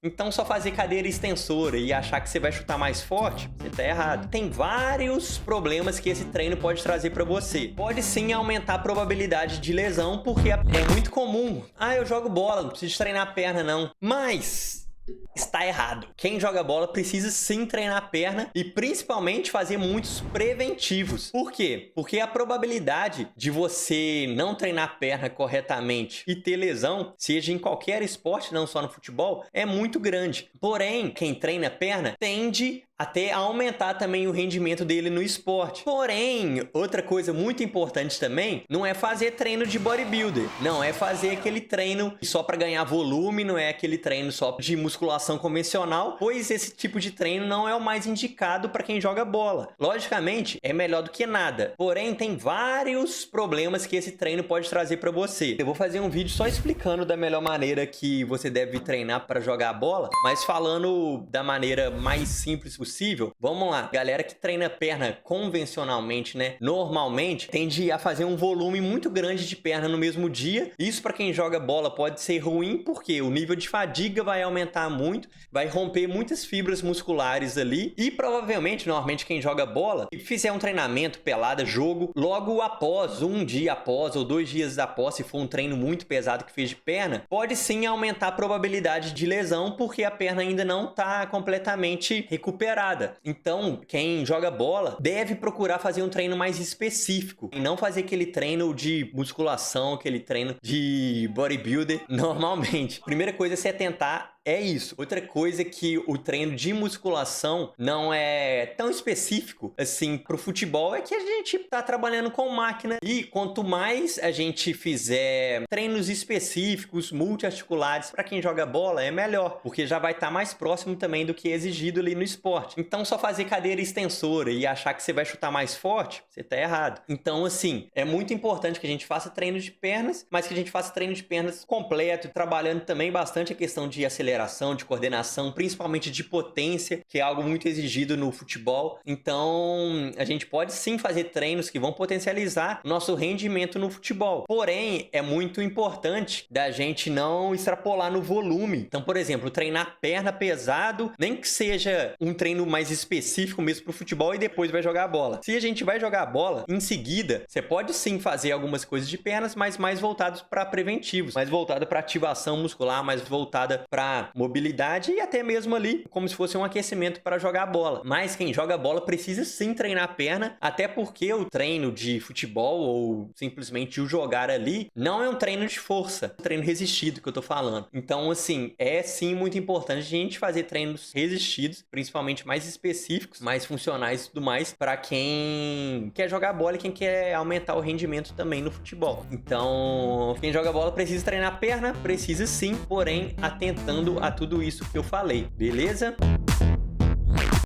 Então só fazer cadeira extensora e achar que você vai chutar mais forte, você tá errado. Tem vários problemas que esse treino pode trazer pra você. Pode sim aumentar a probabilidade de lesão, porque é muito comum. Ah, eu jogo bola, não preciso treinar a perna não. Mas está errado. Quem joga bola precisa sim treinar a perna e principalmente fazer muitos preventivos. Por quê? Porque a probabilidade de você não treinar a perna corretamente e ter lesão, seja em qualquer esporte, não só no futebol, é muito grande. Porém, quem treina a perna tende até aumentar também o rendimento dele no esporte. Porém, outra coisa muito importante também, não é fazer treino de bodybuilder. Não é fazer aquele treino só para ganhar volume, não é aquele treino só de musculação convencional, pois esse tipo de treino não é o mais indicado para quem joga bola. Logicamente, é melhor do que nada. Porém, tem vários problemas que esse treino pode trazer para você. Eu vou fazer um vídeo só explicando da melhor maneira que você deve treinar para jogar bola, mas falando da maneira mais simples possível. Vamos lá, galera que treina perna convencionalmente, né? Normalmente tende a fazer um volume muito grande de perna no mesmo dia. Isso para quem joga bola pode ser ruim porque o nível de fadiga vai aumentar muito, vai romper muitas fibras musculares ali e provavelmente, normalmente quem joga bola e fizer um treinamento, pelada, jogo, logo após, um dia após ou 2 dias após, se for um treino muito pesado que fez de perna, pode sim aumentar a probabilidade de lesão porque a perna ainda não está completamente recuperada. Então, quem joga bola deve procurar fazer um treino mais específico e não fazer aquele treino de musculação, aquele treino de bodybuilder normalmente. Primeira coisa é se atentar é isso. Outra coisa é que o treino de musculação não é tão específico assim pro futebol, é que a gente tá trabalhando com máquina e quanto mais a gente fizer treinos específicos, multiarticulares para quem joga bola, é melhor, porque já vai estar mais próximo também do que é exigido ali no esporte. Então só fazer cadeira extensora e achar que você vai chutar mais forte, você tá errado. Então assim, é muito importante que a gente faça treino de pernas, mas que a gente faça treino de pernas completo, trabalhando também bastante a questão de aceleração, de coordenação, principalmente de potência, que é algo muito exigido no futebol. Então, a gente pode sim fazer treinos que vão potencializar nosso rendimento no futebol. Porém, é muito importante da gente não extrapolar no volume. Então, por exemplo, treinar perna pesado, nem que seja um treino mais específico mesmo para o futebol e depois vai jogar a bola. Se a gente vai jogar a bola, em seguida, você pode sim fazer algumas coisas de pernas, mas mais voltados para preventivos, mais voltado para ativação muscular, mais voltada para mobilidade e até mesmo ali como se fosse um aquecimento para jogar bola. Mas quem joga bola precisa sim treinar a perna, até porque o treino de futebol ou simplesmente o jogar ali não é um treino de força, é um treino resistido que eu tô falando. Então assim, é sim muito importante a gente fazer treinos resistidos, principalmente mais específicos, mais funcionais e tudo mais, para quem quer jogar bola e quem quer aumentar o rendimento também no futebol. Então, quem joga bola precisa treinar a perna, precisa sim, porém atentando a tudo isso que eu falei, beleza?